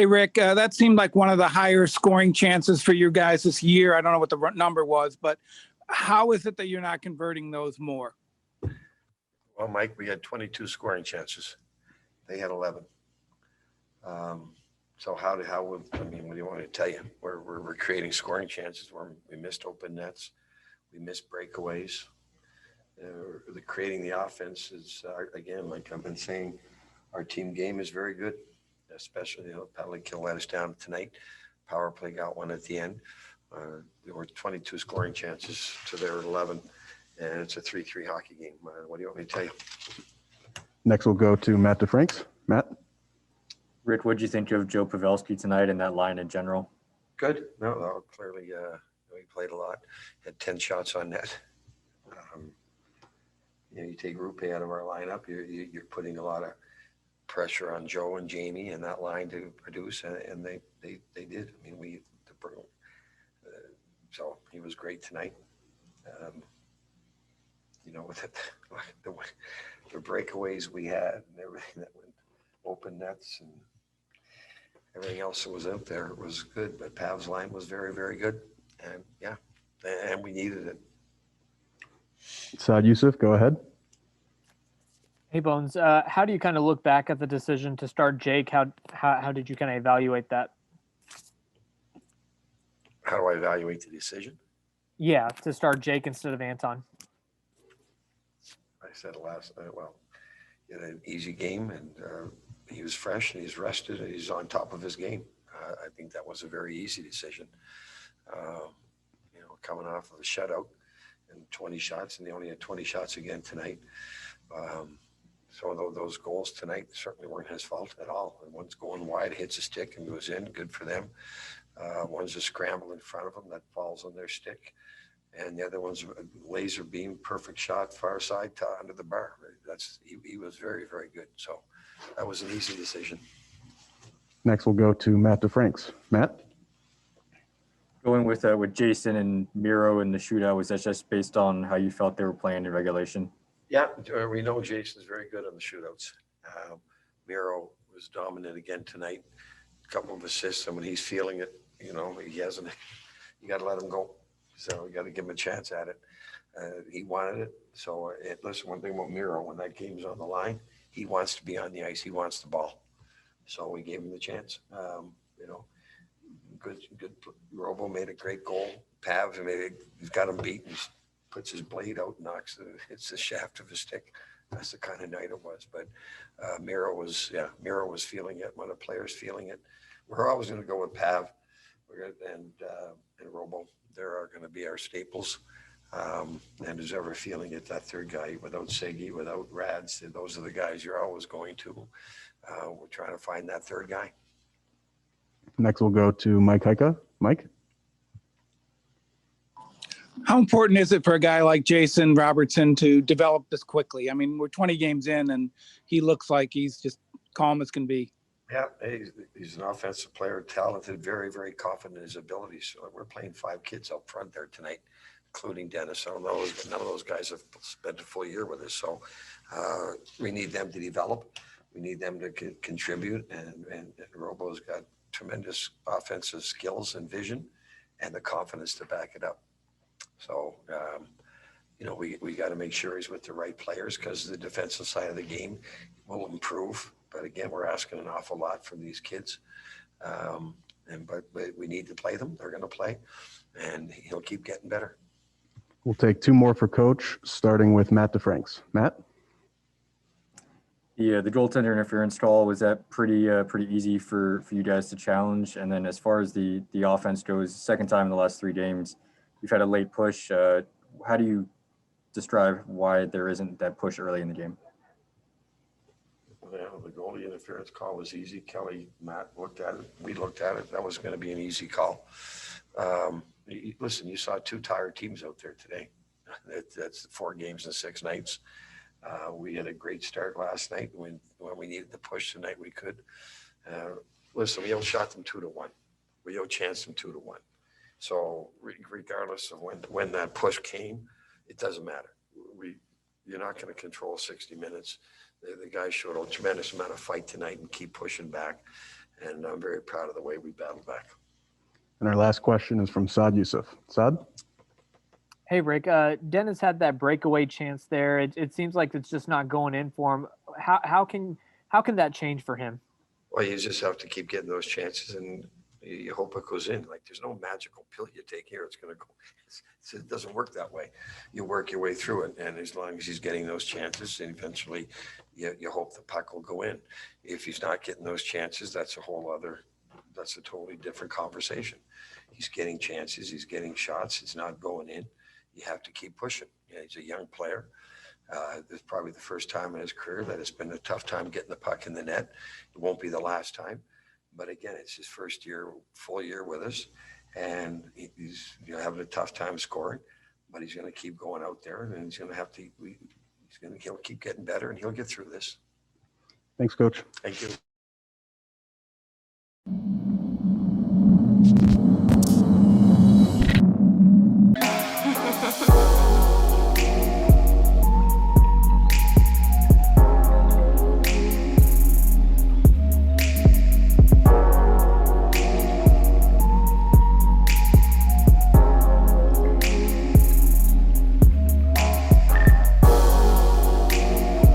Hey, Rick, that seemed like one of the higher scoring chances for you guys this year. I don't know what the number was, but how is it that you're not converting those more? Well, Mike, we had 22 scoring chances. They had 11. So what do you want me to tell you? We're creating scoring chances where we missed open nets. We missed breakaways. Creating the offense is, again, like I've been saying, our team game is very good, especially, Pavelski let us down tonight. Power play got one at the end. There were 22 scoring chances to their 11, and it's a 3-3 hockey game. What do you want me to tell you? Next, we'll go to Matt DeFranks. Matt? Rick, what did you think of Joe Pavelski tonight and that line in general? Good. No, clearly he played a lot. Had 10 shots on net. You take Rupe out of our lineup, you're putting a lot of pressure on Joe and Jamie and that line to produce, and they did. I mean, so he was great tonight. With the breakaways we had and everything that went open nets and everything else that was out there was good. But Pav's line was very, very good, and we needed it. Saad Youssef, go ahead. Hey, Bones. How do you kind of look back at the decision to start Jake? How did you kind of evaluate that? How do I evaluate the decision? Yeah, to start Jake instead of Anton. I said last night, he had an easy game, and he was fresh, and he's rested, and he's on top of his game. I think that was a very easy decision. Coming off of a shutout and 20 shots, and they only had 20 shots again tonight. So those goals tonight certainly weren't his fault at all. And one's going wide, hits a stick and goes in, good for them. One's a scramble in front of them that falls on their stick. And the other one's a laser beam, perfect shot, far side to under the bar. He was very, very good. So that was an easy decision. Next, we'll go to Matt DeFranks. Matt? Going with Jason and Miro in the shootout, was that just based on how you felt they were playing in regulation? Yeah, we know Jason's very good on the shootouts. Miro was dominant again tonight. A couple of assists, and when he's feeling it, he hasn't. You got to let him go. So you got to give him a chance at it. He wanted it. So listen, one thing about Miro, when that game's on the line, he wants to be on the ice. He wants the ball. So we gave him the chance. Good. Robo made a great goal. Pav, he's got him beat. He puts his blade out, hits the shaft of his stick. That's the kind of night it was. But Miro was feeling it. One of the players feeling it. We're always going to go with Pav and Robo. There are going to be our staples. And who's ever feeling it, that third guy, without Segi, without Rads, those are the guys you're always going to. We're trying to find that third guy. Next, we'll go to Mike Heika. Mike? How important is it for a guy like Jason Robertson to develop this quickly? I mean, we're 20 games in, and he looks like he's just calm as can be. Yeah, he's an offensive player, talented, very, very confident in his abilities. So we're playing 5 kids up front there tonight, including Dennis. None of those guys have spent a full year with us. So we need them to develop. We need them to contribute. And Robo's got tremendous offensive skills and vision and the confidence to back it up. So, we got to make sure he's with the right players because the defensive side of the game will improve. But again, we're asking an awful lot from these kids. But we need to play them. They're going to play, and he'll keep getting better. We'll take 2 more for Coach, starting with Matt DeFranks. Matt? Yeah, the goaltender interference call, was that pretty easy for you guys to challenge? And then as far as the offense goes, second time in the last 3 games, you've had a late push. How do you describe why there isn't that push early in the game? Well, the goalie interference call was easy. Kelly, Matt looked at it. We looked at it. That was going to be an easy call. Listen, you saw 2 tired teams out there today. That's 4 games in 6 nights. We had a great start last night. When we needed to push tonight, we could. Listen, we outshot them 2-1. We outchanced them 2-1. So regardless of when that push came, it doesn't matter. You're not going to control 60 minutes. The guys showed a tremendous amount of fight tonight and keep pushing back. And I'm very proud of the way we battled back. And our last question is from Saad Youssef. Saad? Hey, Rick. Dennis had that breakaway chance there. It seems like it's just not going in for him. How can that change for him? Well, you just have to keep getting those chances, and you hope it goes in. Like, there's no magical pill you take here. It's going to go. It doesn't work that way. You work your way through it, and as long as he's getting those chances, and eventually you hope the puck will go in. If he's not getting those chances, that's a totally different conversation. He's getting chances. He's getting shots. It's not going in. You have to keep pushing. He's a young player. This is probably the first time in his career that it's been a tough time getting the puck in the net. It won't be the last time. But again, it's his first year, full year with us. And he's having a tough time scoring. But he's going to keep going out there. And he's going to he'll keep getting better, and he'll get through this. Thanks, Coach. Thank you.